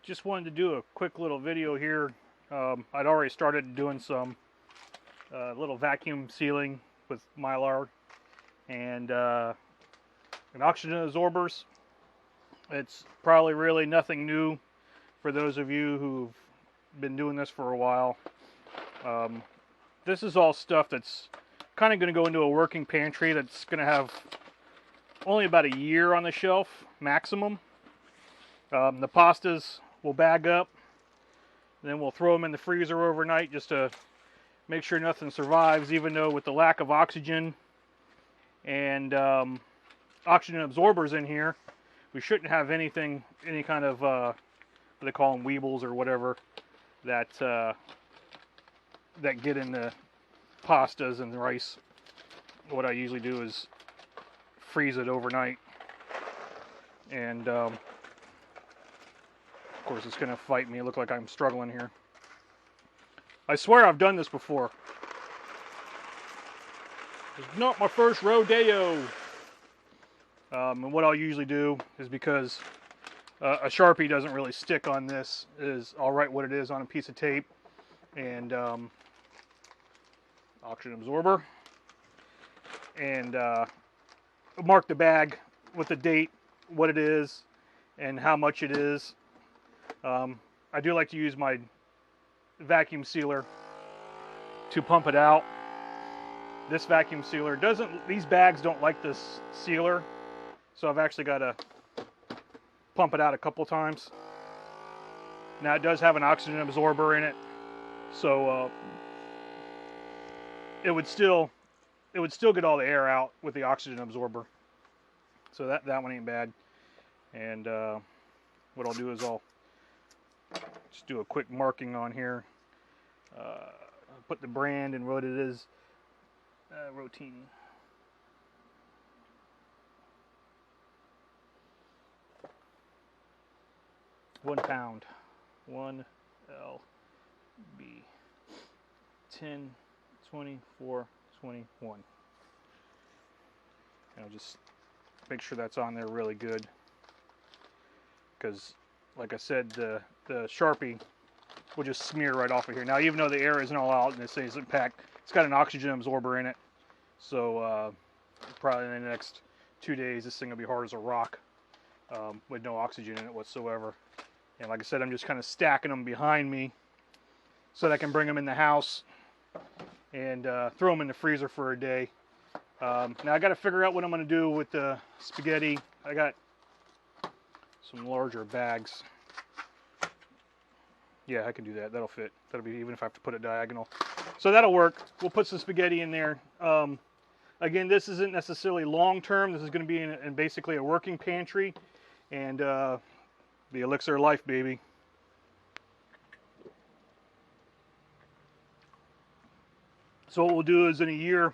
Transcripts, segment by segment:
just wanted to do a quick little video here. I'd already started doing some little vacuum sealing with mylar and oxygen absorbers. It's probably really nothing new for those of you who've been doing this for a while. This is all stuff that's kind of going to go into a working pantry that's going to have only about a year on the shelf maximum. The pastas will bag up, and then we'll throw them in the freezer overnight just to make sure nothing survives, even though with the lack of oxygen and oxygen absorbers in here, we shouldn't have any kind of what they call them, weebles or whatever, that get in the pastas and the rice. What I usually do is freeze it overnight, and of course it's going to fight me. Look like I'm struggling here. I swear I've done this before. It's not my first rodeo. And what I'll usually do is, because a Sharpie doesn't really stick on this, is I'll write what it is on a piece of tape and oxygen absorber, and mark the bag with the date, what it is, and how much it is. I do like to use my vacuum sealer to pump it out. This vacuum sealer these bags don't like this sealer, so I've actually got to pump it out a couple times. Now it does have an oxygen absorber in it, so it would still get all the air out with the oxygen absorber. So that one ain't bad. And what I'll do is I'll just do a quick marking on here. Put the brand and what it is. Routine. £1, 1 LB, 10, 24, 21. And I'll just make sure that's on there really good, because like I said, the Sharpie will just smear right off of here. Now, even though the air isn't all out and this thing isn't packed, it's got an oxygen absorber in it, so probably in the next 2 days this thing will be hard as a rock, with no oxygen in it whatsoever. And like I said, I'm just kind of stacking them behind me so that I can bring them in the house and throw them in the freezer for a day. Now I got to figure out what I'm going to do with the spaghetti. I got some larger bags. Yeah, I can do that. That'll fit. That'll be, even if I have to put it diagonal. So that'll work. We'll put some spaghetti in there. Again, this isn't necessarily long term. This is going to be in basically a working pantry, and the elixir of life, baby. So what we'll do is, in a year,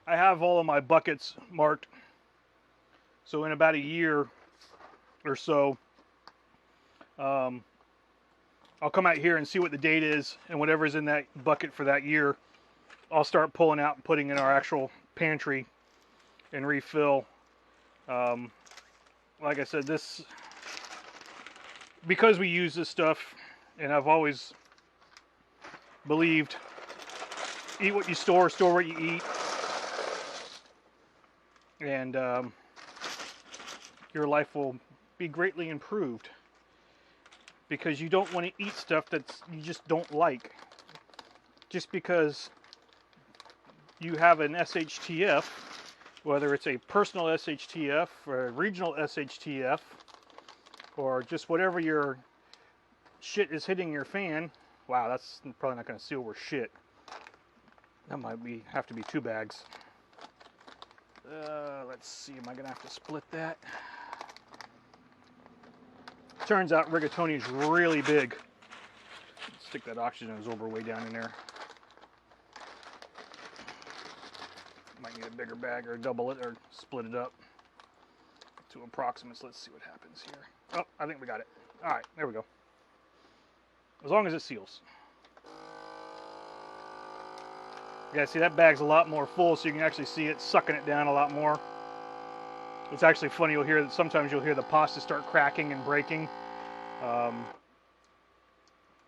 I have all of my buckets marked. So in about a year or so, I'll come out here and see what the date is, and whatever's in that bucket for that year, I'll start pulling out and putting in our actual pantry and refill. Like I said, because we use this stuff, and I've always believed, eat what you store what you eat, and your life will be greatly improved, because you don't want to eat stuff that you just don't like. Just because you have an SHTF, whether it's a personal SHTF or a regional SHTF, or just whatever your shit is hitting your fan. Wow, that's probably not going to seal worth shit. That might have to be 2 bags. Let's see, am I going to have to split that? Turns out rigatoni is really big. Stick that oxygen absorber way down in there. Might need a bigger bag, or double it, or split it up to approximates. Let's see what happens here. Oh, I think we got it. All right, there we go. As long as it seals. Yeah, see, that bag's a lot more full, so you can actually see it sucking it down a lot more. It's actually funny, sometimes you'll hear the pasta start cracking and breaking. Wow,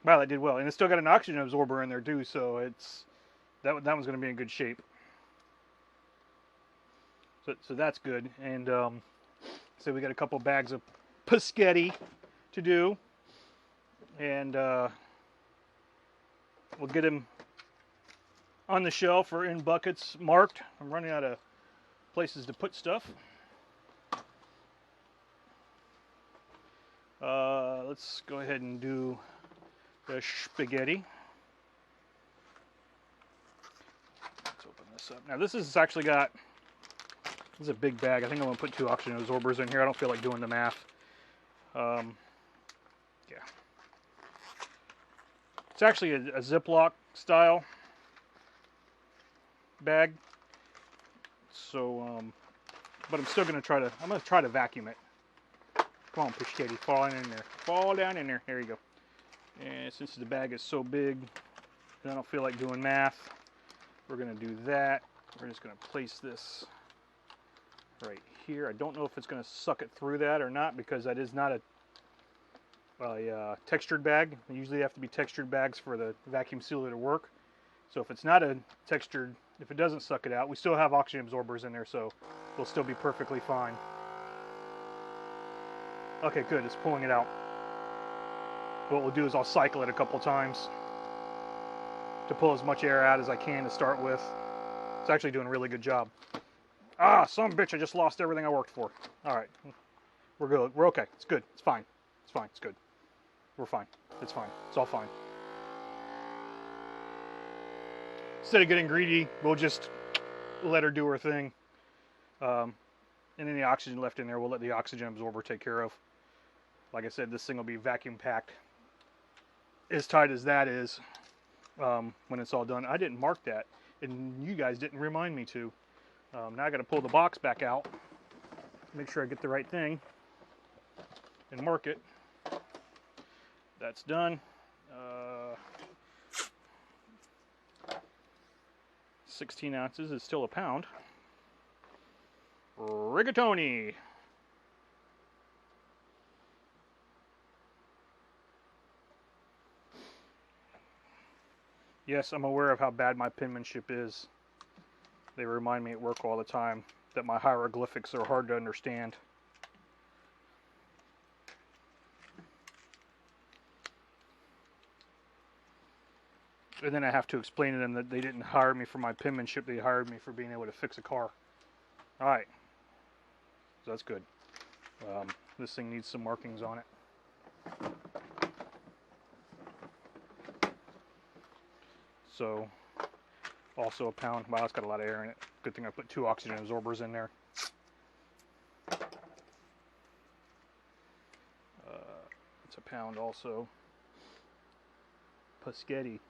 that did well, and it's still got an oxygen absorber in there too, so it's that one's going to be in good shape. So that's good, and so we got a couple bags of Paschetti to do, and we'll get him on the shelf or in buckets marked. I'm running out of places to put stuff. Let's go ahead and do the spaghetti. Let's open this up. Now this has actually got, this is a big bag. I think I'm going to put 2 oxygen absorbers in here. I don't feel like doing the math. Yeah. It's actually a Ziploc style bag. So, but I'm still going to try to, I'm going to try to vacuum it. Come on, Paschetti, fall in there. Fall down in there. There you go. And since the bag is so big, and I don't feel like doing math, we're going to do that. We're just going to place this right here. I don't know if it's going to suck it through that or not, because that is not a textured bag. They usually have to be textured bags for the vacuum sealer to work. So if it's not a textured, if it doesn't suck it out, we still have oxygen absorbers in there, so we'll still be perfectly fine. Okay, good, it's pulling it out. What we'll do is I'll cycle it a couple times to pull as much air out as I can to start with. It's actually doing a really good job. Ah, son of a bitch, I just lost everything I worked for. All right, we're good, we're okay, it's good, it's fine. It's fine, it's good. We're fine, it's fine, it's all fine. Instead of getting greedy, we'll just let her do her thing. And any oxygen left in there, we'll let the oxygen absorber take care of. Like I said, this thing will be vacuum packed as tight as that is when it's all done. I didn't mark that, and you guys didn't remind me to. Now I got to pull the box back out, make sure I get the right thing, and mark it. That's done. 16 ounces is still a pound. Rigatoni. Yes, I'm aware of how bad my penmanship is. They remind me at work all the time that my hieroglyphics are hard to understand. And then I have to explain to them that they didn't hire me for my penmanship, they hired me for being able to fix a car. Alright, so that's good. This thing needs some markings on it. So, also a pound. Wow, it's got a lot of air in it. Good thing I put 2 oxygen absorbers in there. It's a pound also. Paschetti.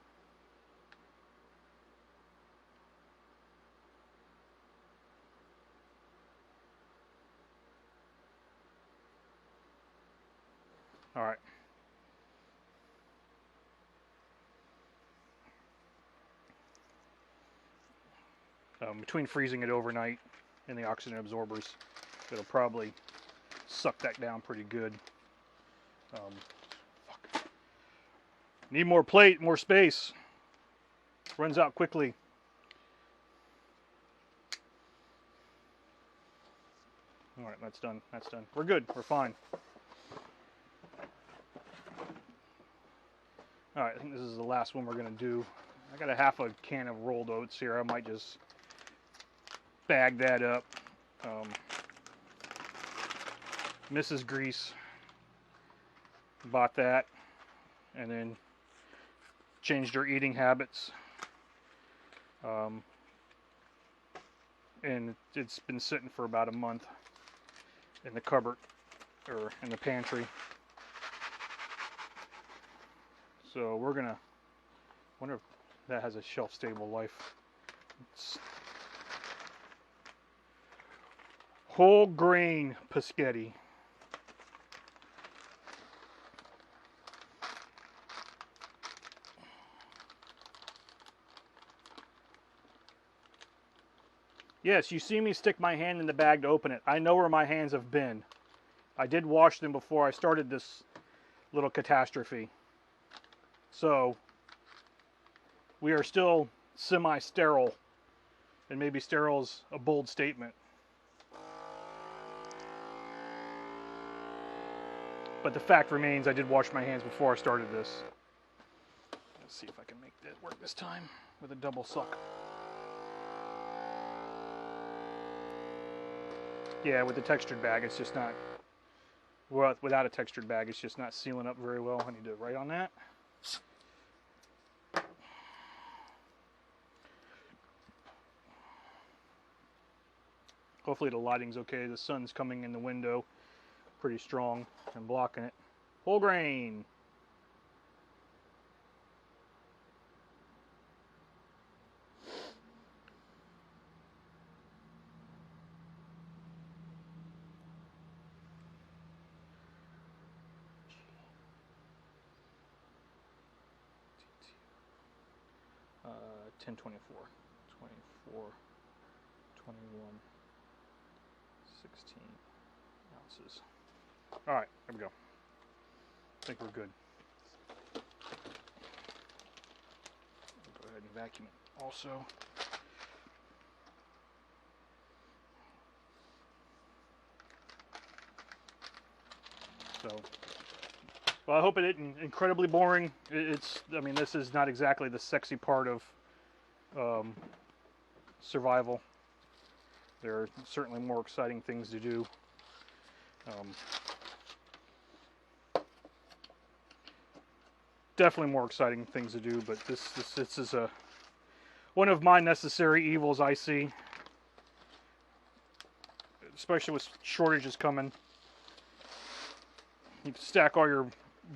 All right. Between freezing it overnight and the oxygen absorbers, it'll probably suck that down pretty good. Fuck. Need more plate, more space. Runs out quickly. All right, that's done. That's done. We're good. We're fine. All right, I think this is the last one we're going to do. I got a half a can of rolled oats here. I might just bag that up. Mrs. Grease bought that and then changed her eating habits. And it's been sitting for about a month in the cupboard or in the pantry. So we're gonna wonder if that has a shelf-stable life. It's whole grain Paschetti. Yes, you see me stick my hand in the bag to open it. I know where my hands have been. I did wash them before I started this little catastrophe. So we are still semi-sterile, and maybe sterile is a bold statement. But the fact remains, I did wash my hands before I started this. Let's see if I can make that work this time with a double suck. Yeah, with the textured bag, it's just not, well, without a textured bag, it's just not sealing up very well. I need to write on that. Hopefully the lighting's okay. The sun's coming in the window pretty strong and blocking it. Whole grain. Uh, 10, 24, 24, 21, 16 ounces. All right, there we go. I think we're good. Go ahead and vacuum it also. So, well, I hope it isn't incredibly boring. I mean, this is not exactly the sexy part of survival. There are certainly more exciting things to do. Definitely more exciting things to do, but this is one of my necessary evils I see, especially with shortages coming. You can stack all your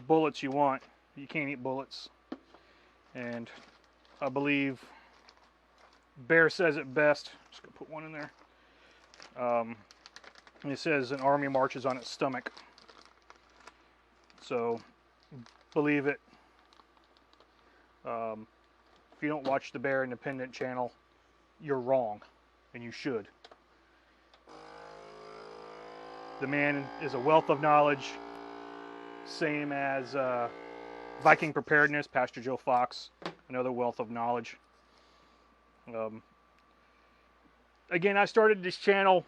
bullets you want. You can't eat bullets. And I believe Bear says it best. Just gonna put one in there. It says an army marches on its stomach. So believe it. If you don't watch the Bear Independent channel, you're wrong, and you should. The man is a wealth of knowledge, same as Viking Preparedness, Pastor Joe Fox, another wealth of knowledge. Again, I started this channel.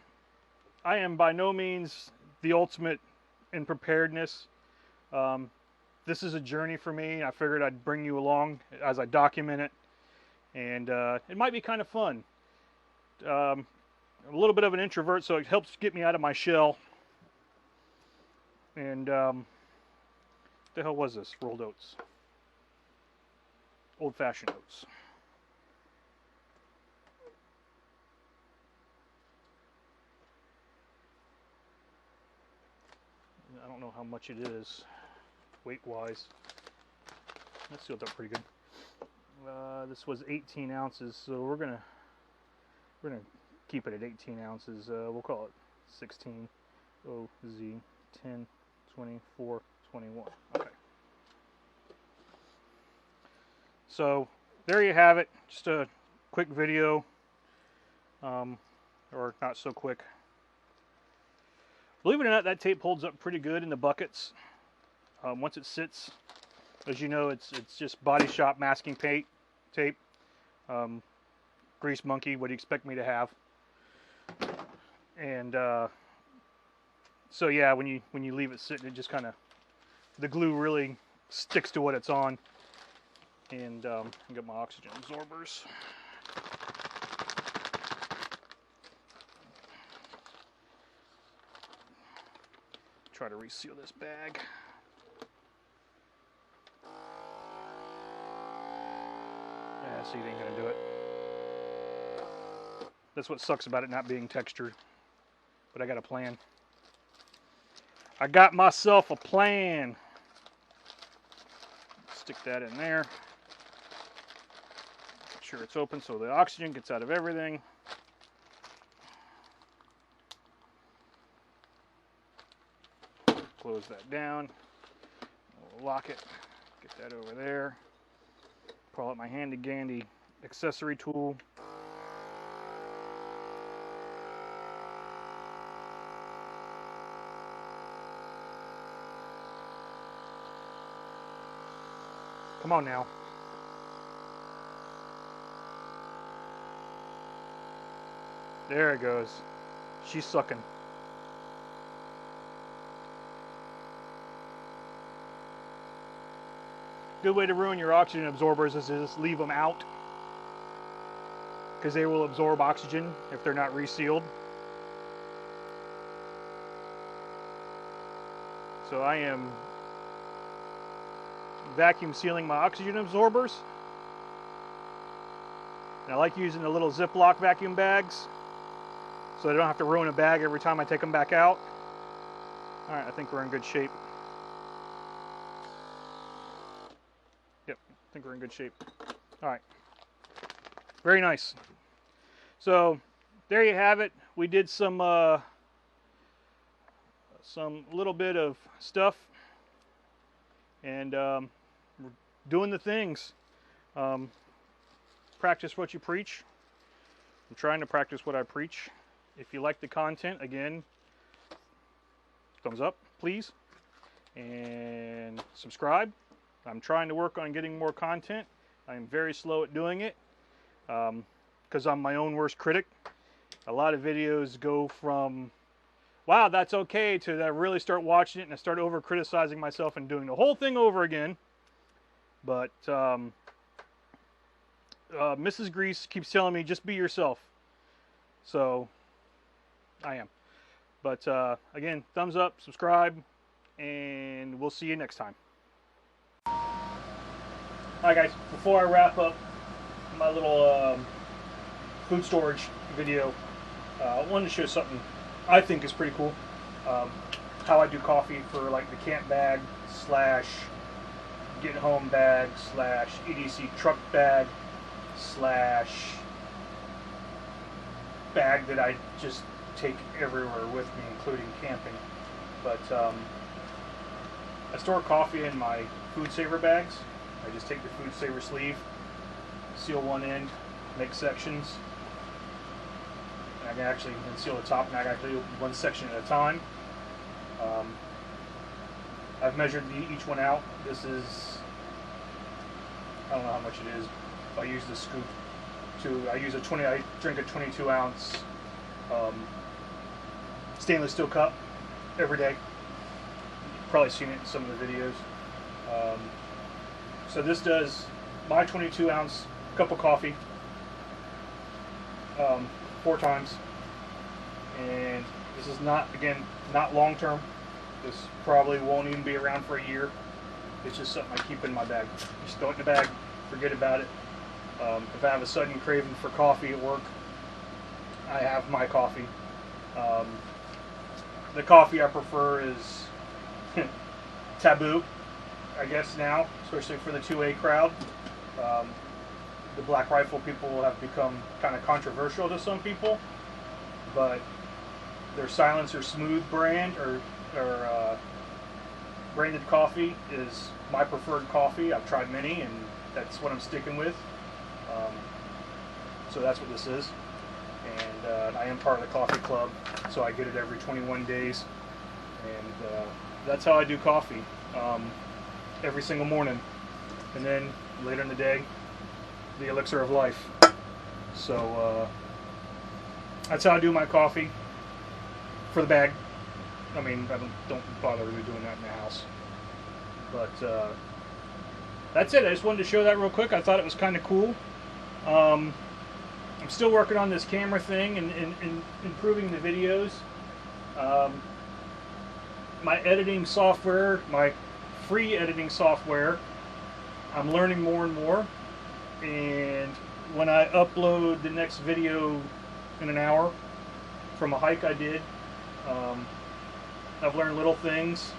I am by no means the ultimate in preparedness. This is a journey for me. I figured I'd bring you along as I document it, and it might be kind of fun. I'm a little bit of an introvert, so it helps get me out of my shell. And the hell was this? Rolled oats. Old-fashioned oats. I don't know how much it is weight-wise. That sealed up pretty good. This was 18 ounces, so we're gonna keep it at 18 ounces. We'll call it 16 OZ 10 24 21. Okay. So there you have it. Just a quick video, or not so quick. Believe it or not, that tape holds up pretty good in the buckets. Once it sits, as you know, it's just Body Shop masking tape. Grease Monkey, what do you expect me to have? And so yeah, when you leave it sitting, it just kind of, the glue really sticks to what it's on. And I got my oxygen absorbers. Try to reseal this bag. Yeah, see, it ain't gonna do it. That's what sucks about it not being textured. But I got a plan. I got myself a plan. Stick that in there. Make sure it's open so the oxygen gets out of everything. Close that down. We'll lock it. Get that over there. Pull out my handy dandy accessory tool. Come on now. There it goes. She's sucking. Good way to ruin your oxygen absorbers is to just leave them out, because they will absorb oxygen if they're not resealed. So I am vacuum sealing my oxygen absorbers. And I like using the little Ziploc vacuum bags so I don't have to ruin a bag every time I take them back out. Alright, I think we're in good shape. Yep, I think we're in good shape. Alright. Very nice. So, there you have it. We did some little bit of stuff. And we're doing the things. Practice what you preach. I'm trying to practice what I preach. If you like the content, again, thumbs up, please. And subscribe. I'm trying to work on getting more content. I'm very slow at doing it because I'm my own worst critic. A lot of videos go from, wow, that's okay, to I really start watching it and I start over criticizing myself and doing the whole thing over again. But Mrs. Grease keeps telling me, just be yourself. So, I am. But, again, thumbs up, subscribe, and we'll see you next time. Alright guys, before I wrap up my little food storage video, I wanted to show something I think is pretty cool. How I do coffee for like the camp bag slash get home bag slash EDC truck bag slash bag that I just take everywhere with me, including camping. But I store coffee in my food saver bags. I just take the food saver sleeve, seal one end, make sections, and I can actually seal the top, and I got to do one section at a time. I've measured each one out. This is, I don't know how much it is. I use the scoop I drink a 22 ounce stainless steel cup every day. You've probably seen it in some of the videos. So this does my 22 ounce cup of coffee 4 times, and this is not, again, not long term. This probably won't even be around for a year. It's just something I keep in my bag. Just throw it in the bag, forget about it. If I have a sudden craving for coffee at work, I have my coffee. The coffee I prefer is taboo, I guess now, especially for the 2A crowd. The Black Rifle people have become kind of controversial to some people, but their Silencer Smooth brand or branded coffee is my preferred coffee. I've tried many, and that's what I'm sticking with. So that's what this is. And I am part of the coffee club, so I get it every 21 days. And that's how I do coffee every single morning. And then later in the day, the elixir of life. So that's how I do my coffee for the bag. I mean, I don't bother really doing that in the house. But that's it. I just wanted to show that real quick. I thought it was kind of cool. I'm still working on this camera thing and improving the videos. My editing software, my free editing software, I'm learning more and more. And when I upload the next video in an hour from a hike I did, I've learned little things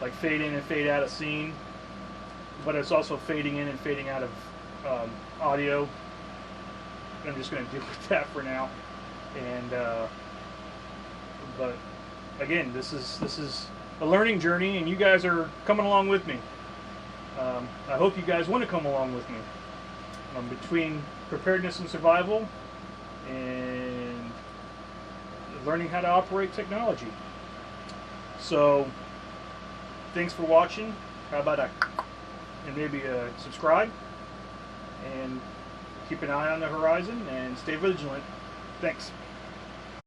like fade in and fade out of scene, but it's also fading in and fading out of audio. I'm just going to deal with that for now. And but again, this is a learning journey, and you guys are coming along with me. I hope you guys want to come along with me. Between preparedness and survival and learning how to operate technology. So, thanks for watching. How about a and maybe subscribe, and keep an eye on the horizon and stay vigilant. Thanks.